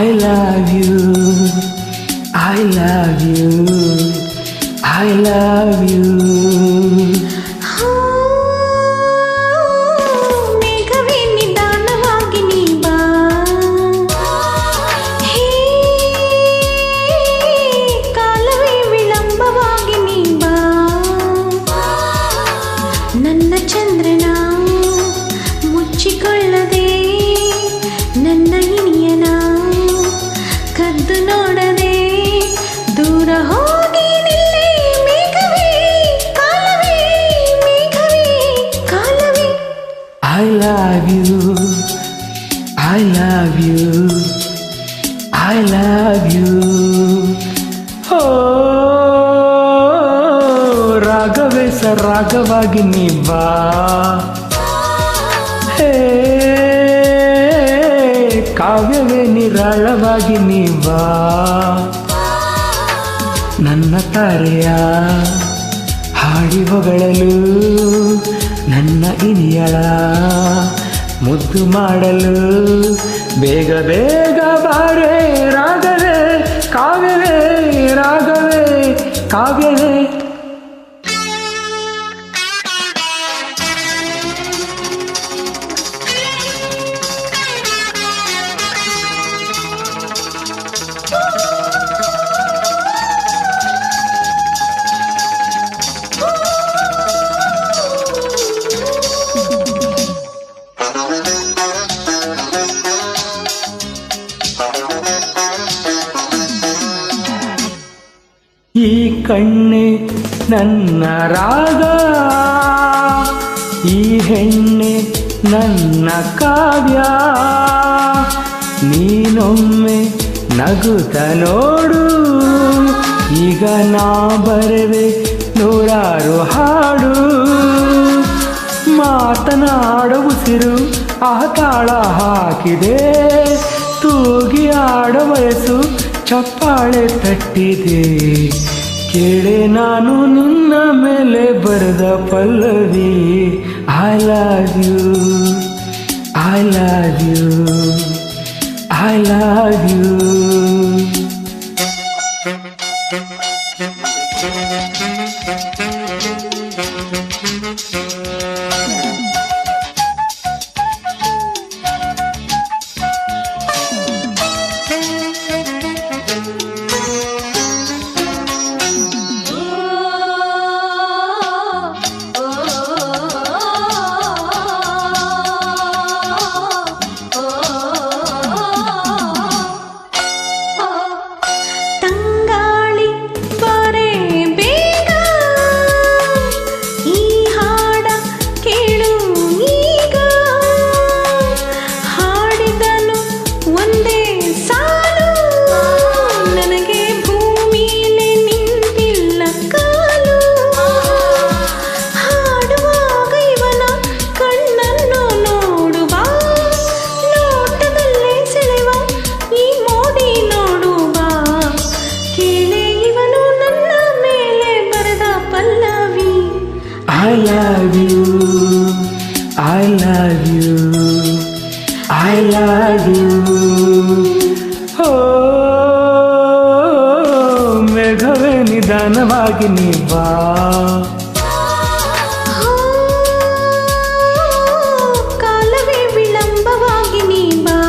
I love you, I love you, I love you. ಮೇಘವೇ ನಿಧಾನವಾಗಿ ನೀ ಬಾ, ಕಾಲವೇ ವಿಳಂಬವಾಗಿ ನೀ ಬಾ, ನನ್ನ ಚಂದ್ರನ ಮುಚ್ಚಿಕೊಳ್ಳದೆ ನನ್ನ ಇನಿಯನ ಕದ್ದು ನೋಡದೆ ದೂರ ಹೋಗಿ ನಿಲ್ಲೇ ಮೇಘವೇ ಕಾಲವೇ ಮೇಘವೇ ಕಾಲವೇ. I love you, I love you, I love you. Oh, ರಾಗವೇ ಸರಾಗವಾಗಿ ನೀ ಬಾ, ಹೇ ಕಾವ್ಯವೇ ನಿರಾಳವಾಗಿ ನೀ ಬಾ, ನನ್ನ ತಾರೆಯ ಹಾಡಿ ಹೊಗಳಲು ನನ್ನ ಇನಿಯಳ ಮುದ್ದು ಮಾಡಲು ಬೇಗ ಬೇಗ ಬಾರೆ ರಾಗವೇ ಕಾವ್ಯವೇ ರಾಗವೇ ಕಾವ್ಯವೇ. ಈ ಕಣ್ಣೆ ನನ್ನ ರಾಗ, ಈ ಹೆಣ್ಣೆ ನನ್ನ ಕಾವ್ಯ, ನೀನೊಮ್ಮೆ ನಗುತ್ತ ನೋಡು, ಈಗ ನಾ ಬರೆವೆ ನೂರಾರು ಹಾಡು, ಮಾತನಾಡ ಉಸಿರು ಆ ತಾಳ ಹಾಕಿದೆ, ತೂಗಿ ಆಡ ವಯಸ್ಸು ಚಪ್ಪಾಳೆ ತಟ್ಟಿದೆ, ಕೇಳೆ ನಾನು ನಿನ್ನ ಮೇಲೆ ಬರೆದ Pallavi. I love you, I love you, I love you. I love you, I love you, I love you. Oh, ಮೇಘವೇ ನಿಧಾನವಾಗಿ ನೀ ಬಾ, ಕಾಲವೇ ವಿಳಂಬವಾಗಿ ನೀ ಬಾ,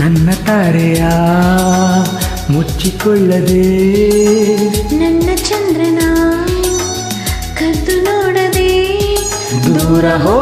ನನ್ನ ತಾರೆಯ ಮುಚ್ಚಿಕೊಳ್ಳದೆ ನನ್ನ ಚಂದ್ರನ ಕದ್ದು ನೋಡದೆ ದೂರ ಹೋ